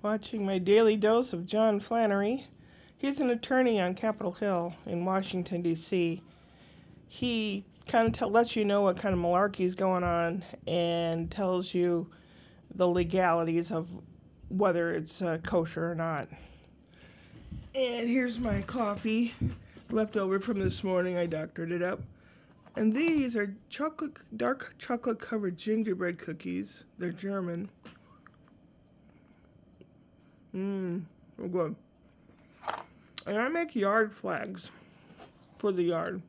watching my daily dose of John Flannery. He's an attorney on Capitol Hill in Washington, D.C. He kind of lets you know what kind of malarkey is going on and tells you the legalities of whether it's kosher or not. And here's my coffee, left over from this morning. I doctored it up. And these are dark chocolate covered gingerbread cookies. They're German. So good. And I make yard flags for the yard.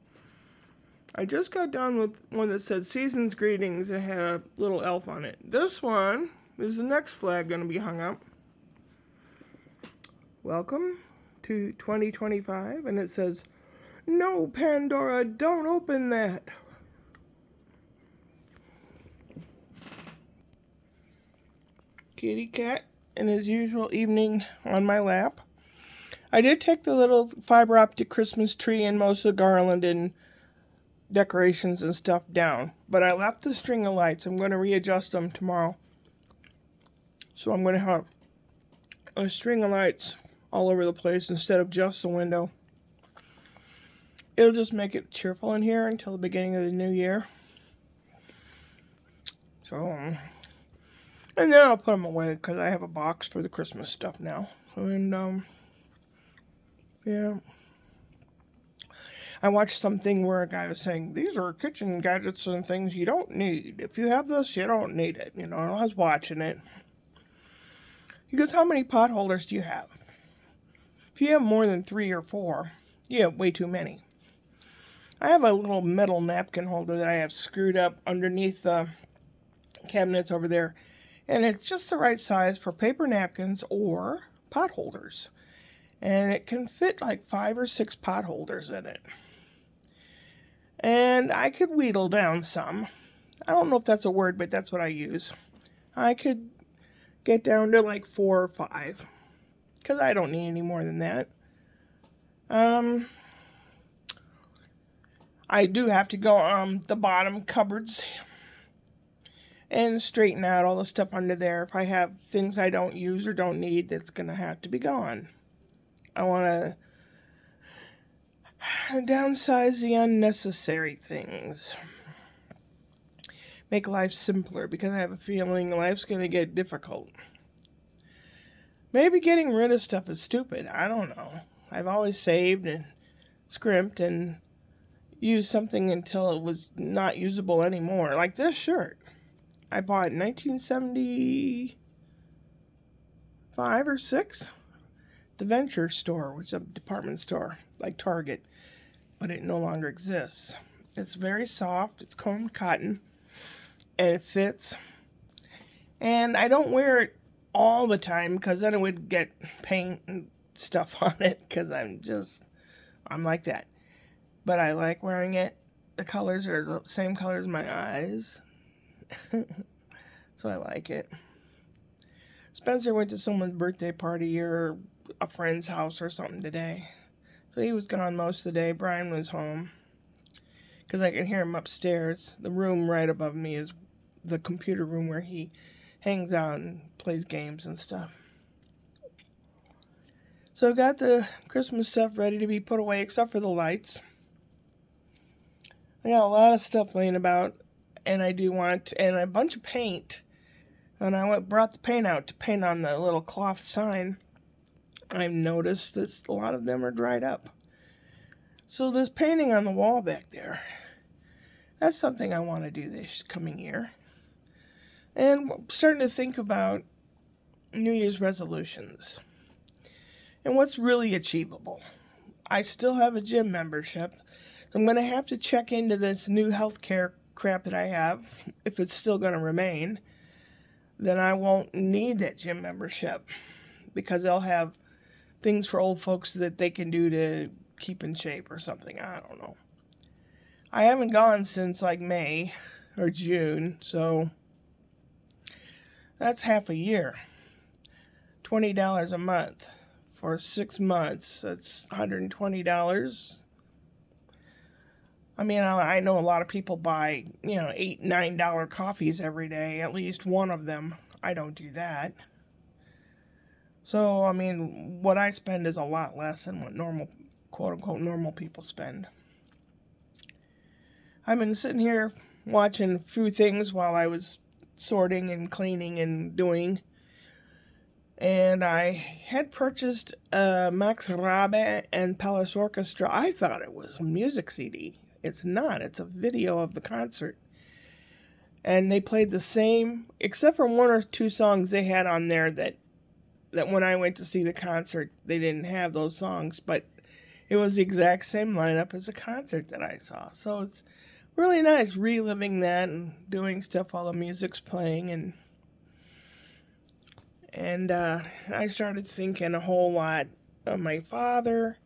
I just got done with one that said Season's Greetings. It had a little elf on it. This one is the next flag going to be hung up. Welcome to 2025. And it says, "No, Pandora, don't open that." Kitty cat in his usual evening on my lap. I did take the little fiber optic Christmas tree and most of the garland and decorations and stuff down, but I left the string of lights. I'm going to readjust them tomorrow. So I'm going to have a string of lights all over the place instead of just the window. It'll just make it cheerful in here until the beginning of the new year. So, and then I'll put them away because I have a box for the Christmas stuff now. And, yeah. I watched something where a guy was saying, these are kitchen gadgets and things you don't need. If you have this, you don't need it. You know, and I was watching it. He goes, how many pot holders do you have? If you have more than 3 or 4, you have way too many. I have a little metal napkin holder that I have screwed up underneath the cabinets over there. And it's just the right size for paper napkins or pot holders. And it can fit like 5 or 6 pot holders in it. And I could wheedle down some. I don't know if that's a word, but that's what I use. I could get down to like 4 or 5. Because I don't need any more than that. I do have to go on the bottom cupboards and straighten out all the stuff under there. If I have things I don't use or don't need, that's going to have to be gone. I want to downsize the unnecessary things. Make life simpler because I have a feeling life's going to get difficult. Maybe getting rid of stuff is stupid. I don't know. I've always saved and scrimped and used something until it was not usable anymore. Like this shirt. I bought in 1975 or 6. The Venture store, which is a department store like Target, but it no longer exists. It's very soft, it's combed cotton, and it fits. And I don't wear it all the time because then it would get paint and stuff on it because I'm like that. But I like wearing it. The colors are the same color as my eyes. So I like it. Spencer went to someone's birthday party or a friend's house or something today. So he was gone most of the day. Brian was home. Because I can hear him upstairs. The room right above me is the computer room where he hangs out and plays games and stuff. So I got the Christmas stuff ready to be put away except for the lights. I got a lot of stuff laying about. And I do want, and a bunch of paint. And I brought the paint out to paint on the little cloth sign. I've noticed that a lot of them are dried up. So this painting on the wall back there, that's something I want to do this coming year. And I'm starting to think about New Year's resolutions. And what's really achievable. I still have a gym membership. I'm going to have to check into this new healthcare crap that I have, if it's still going to remain. Then I won't need that gym membership because they'll have things for old folks that they can do to keep in shape or something. I don't know. I haven't gone since like May or June, so that's half a year. $20 a month for 6 months. That's $120. I mean, I know a lot of people buy, $8, $9 coffees every day, at least one of them. I don't do that. So, I mean, what I spend is a lot less than what normal, quote unquote, normal people spend. I've been sitting here watching a few things while I was sorting and cleaning and doing. And I had purchased Max Rabe and Palace Orchestra. I thought it was a music CD. It's not. It's a video of the concert. And they played the same, except for one or two songs they had on there that when I went to see the concert, they didn't have those songs. But it was the exact same lineup as a concert that I saw. So it's really nice reliving that and doing stuff while the music's playing. And I started thinking a whole lot of my father,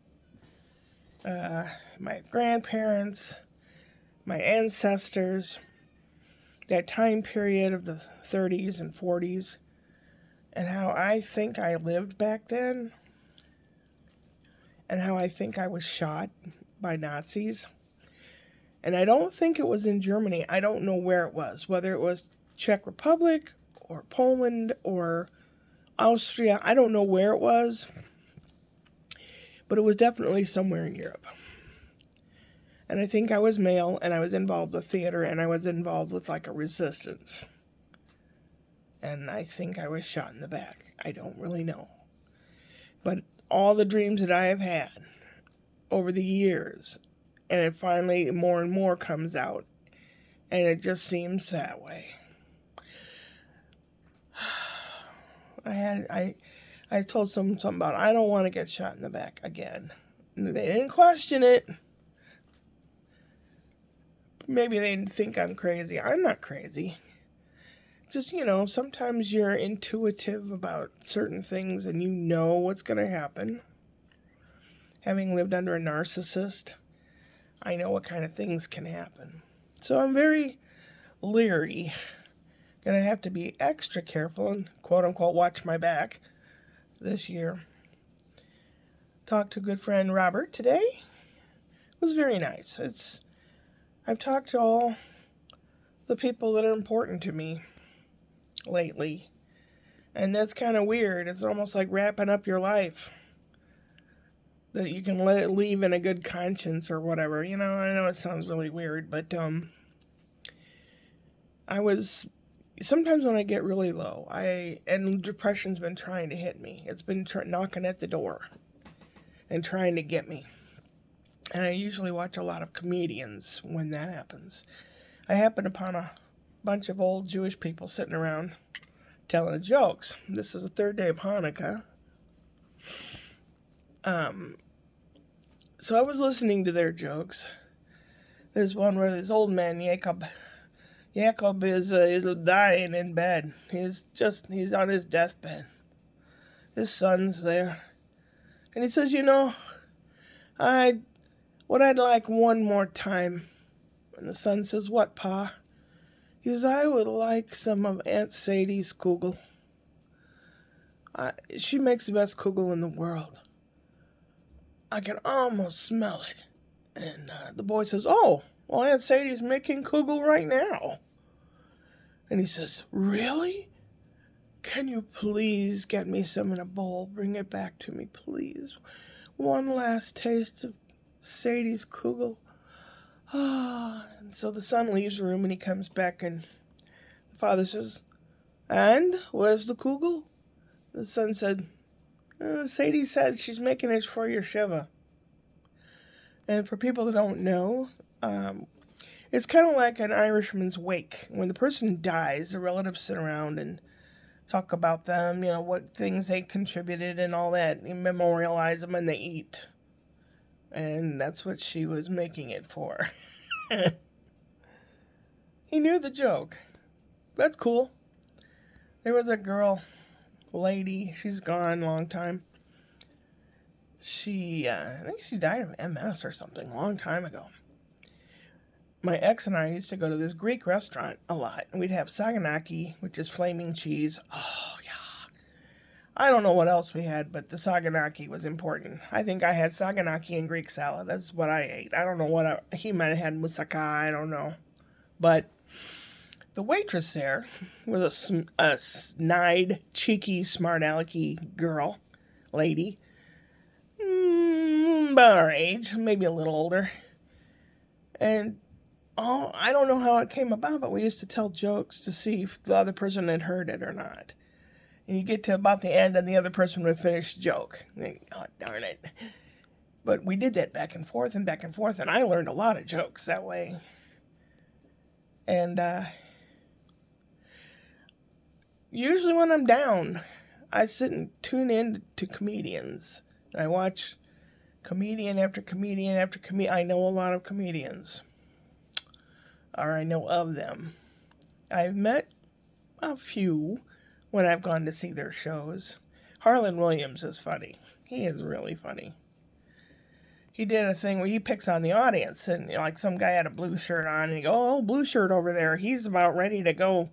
my grandparents, my ancestors, that time period of the 30s and 40s, and how I think I lived back then, and how I think I was shot by Nazis. And I don't think it was in Germany. I don't know where it was, whether it was Czech Republic or Poland or Austria. I don't know where it was, but it was definitely somewhere in Europe. And I think I was male, and I was involved with theater, and I was involved with like a resistance. And I think I was shot in the back. I don't really know. But all the dreams that I have had over the years, and it finally more and more comes out, and it just seems that way. I told something about I don't want to get shot in the back again. They didn't question it. Maybe they didn't think I'm crazy. I'm not crazy. Just, sometimes you're intuitive about certain things and you know what's going to happen. Having lived under a narcissist, I know what kind of things can happen. So I'm very leery. Gonna have to be extra careful and quote unquote watch my back this year. Talked to a good friend Robert today. It was very nice. I've talked to all the people that are important to me lately. And that's kind of weird. It's almost like wrapping up your life. That you can let it leave in a good conscience or whatever. I know it sounds really weird, but sometimes when I get really low, and depression's been trying to hit me. It's been knocking at the door and trying to get me. And I usually watch a lot of comedians when that happens. I happen upon a bunch of old Jewish people sitting around telling jokes. This is the third day of Hanukkah. So I was listening to their jokes. There's one where this old man, Jacob is dying in bed. He's on his deathbed. His son's there. And he says, what I'd like one more time. And the son says, what, Pa? He says, I would like some of Aunt Sadie's kugel. She makes the best kugel in the world. I can almost smell it. And the boy says, oh, well, Aunt Sadie's making kugel right now. And he says, really? Can you please get me some in a bowl? Bring it back to me, please. One last taste of Sadie's kugel. And so the son leaves the room and he comes back and the father says, and where's the kugel? The son said, Sadie said she's making it for your Shiva. And for people that don't know, it's kind of like an Irishman's wake. When the person dies, the relatives sit around and talk about them, what things they contributed and all that. You memorialize them and they eat. And that's what she was making it for. He knew the joke. That's cool. There was a lady, she's gone a long time. I think she died of MS or something a long time ago. My ex and I used to go to this Greek restaurant a lot. And we'd have saganaki, which is flaming cheese. Oh, yeah. I don't know what else we had, but the saganaki was important. I think I had saganaki and Greek salad. That's what I ate. I don't know he might have had moussaka. I don't know. But The waitress there was a snide, cheeky, smart alecky lady, about our age, maybe a little older. And I don't know how it came about, but we used to tell jokes to see if the other person had heard it or not. And you get to about the end, and the other person would finish the joke. Oh, darn it. But we did that back and forth, and I learned a lot of jokes that way. And usually when I'm down, I sit and tune in to comedians. I watch comedian after comedian after comedian. I know a lot of comedians, or I know of them. I've met a few when I've gone to see their shows. Harlan Williams is funny. He is really funny. He did a thing where he picks on the audience, and like some guy had a blue shirt on, and he go, "Oh, blue shirt over there, he's about ready to go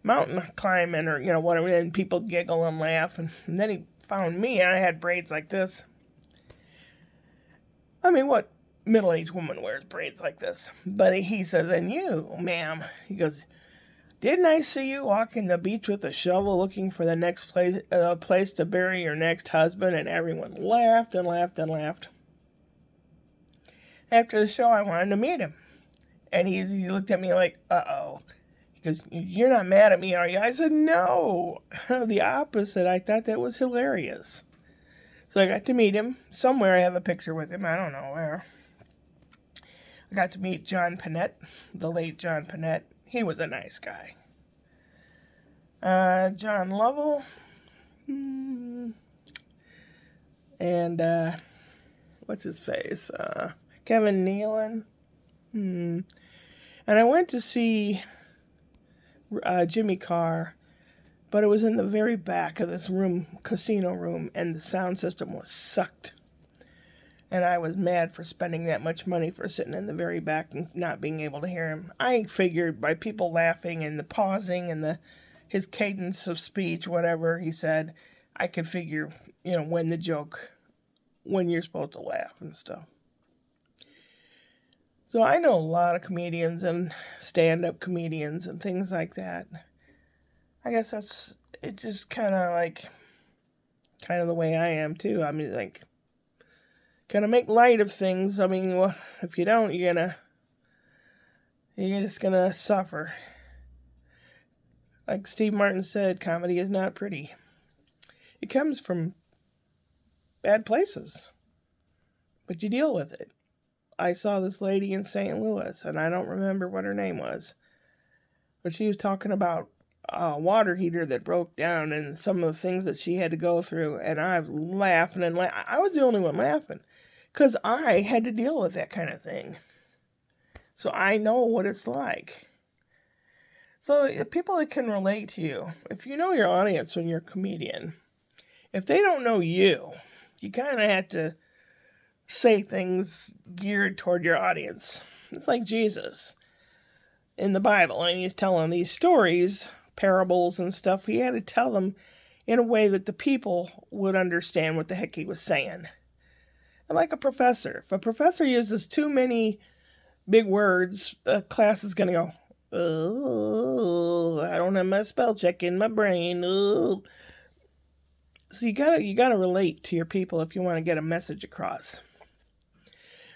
mountain climbing," or whatever. And people giggle and laugh, and then he found me, and I had braids like this. I mean, what middle-aged woman wears braids like this? But he says, "And you, ma'am," he goes, "didn't I see you walking the beach with a shovel looking for the next place to bury your next husband?" And everyone laughed and laughed and laughed. After the show, I wanted to meet him. And he looked at me like, uh-oh. He goes, "You're not mad at me, are you?" I said, "No." The opposite. I thought that was hilarious. So I got to meet him. Somewhere I have a picture with him. I don't know where. I got to meet John Pinette, the late John Pinette. He was a nice guy. John Lovell. And, what's his face? Kevin Nealon. And I went to see Jimmy Carr, but it was in the very back of this casino room, and the sound system was sucked. And I was mad for spending that much money for sitting in the very back and not being able to hear him. I figured by people laughing and the pausing and his cadence of speech, whatever he said, I could figure, when you're supposed to laugh and stuff. So I know a lot of comedians and stand-up comedians and things like that. I guess it's just kind of the way I am too. I mean, like, kind of make light of things. I mean, well, if you don't, you're just gonna suffer. Like Steve Martin said, comedy is not pretty. It comes from bad places, but you deal with it. I saw this lady in St. Louis, and I don't remember what her name was, but she was talking about a water heater that broke down and some of the things that she had to go through, and I was laughing and laughing. I was the only one laughing, because I had to deal with that kind of thing. So I know what it's like. So if people that can relate to you, if you know your audience when you're a comedian, if they don't know you kind of have to say things geared toward your audience. It's like Jesus in the Bible, and he's telling these stories, parables and stuff. He had to tell them in a way that the people would understand what the heck he was saying. And like a professor, if a professor uses too many big words, the class is going to go, "Oh, I don't have my spell check in my brain." Oh. So you gotta relate to your people if you want to get a message across.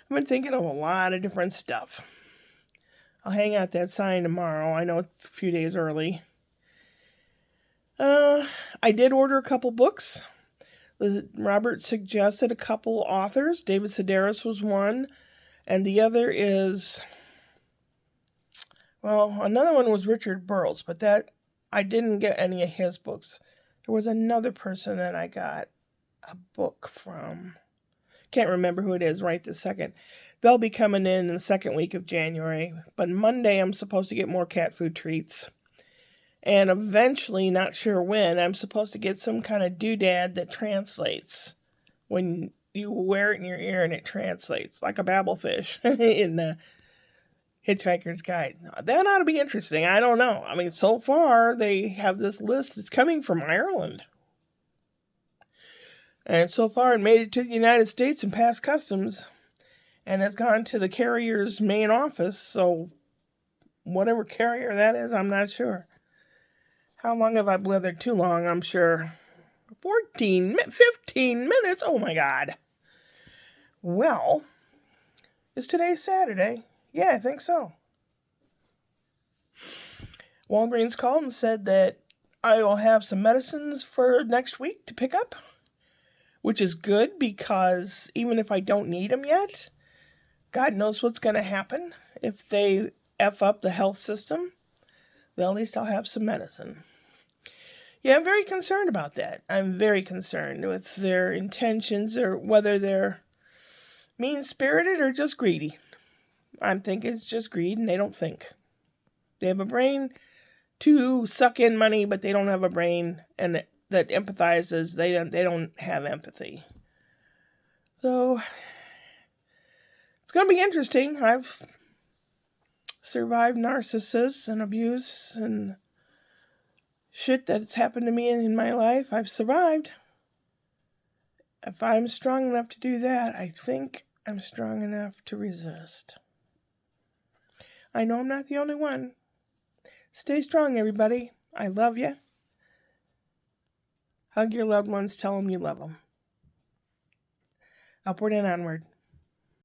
I've been thinking of a lot of different stuff. I'll hang out that sign tomorrow. I know it's a few days early. I did order a couple books. Robert suggested a couple authors. David Sedaris was one, and the other is, another one was Richard Burroughs, but that I didn't get any of his books. There was another person that I got a book from. Can't remember who it is right this second. They'll be coming in the second week of January. But Monday, I'm supposed to get more cat food treats. And eventually, not sure when, I'm supposed to get some kind of doodad that translates. When you wear it in your ear and it translates, like a babblefish in the Hitchhiker's Guide. That ought to be interesting. I don't know. I mean, so far, they have this list that's coming from Ireland. And so far, it made it to the United States and passed customs. And has gone to the carrier's main office. So whatever carrier that is, I'm not sure. How long have I blithered? Too long, I'm sure. 15 minutes? Oh my God. Well, is today Saturday? Yeah, I think so. Walgreens called and said that I will have some medicines for next week to pick up, which is good because even if I don't need them yet, God knows what's going to happen. If they F up the health system, well, at least I'll have some medicine. Yeah, I'm very concerned about that. I'm very concerned with their intentions or whether they're mean-spirited or just greedy. I'm thinking it's just greed and they don't think. They have a brain to suck in money, but they don't have a brain and that empathizes. They don't have empathy. So it's going to be interesting. I've survived narcissists and abuse and shit that's happened to me in my life. I've survived. If I'm strong enough to do that, I think I'm strong enough to resist. I know I'm not the only one. Stay strong, everybody. I love you. Hug your loved ones. Tell them you love them. Upward and onward.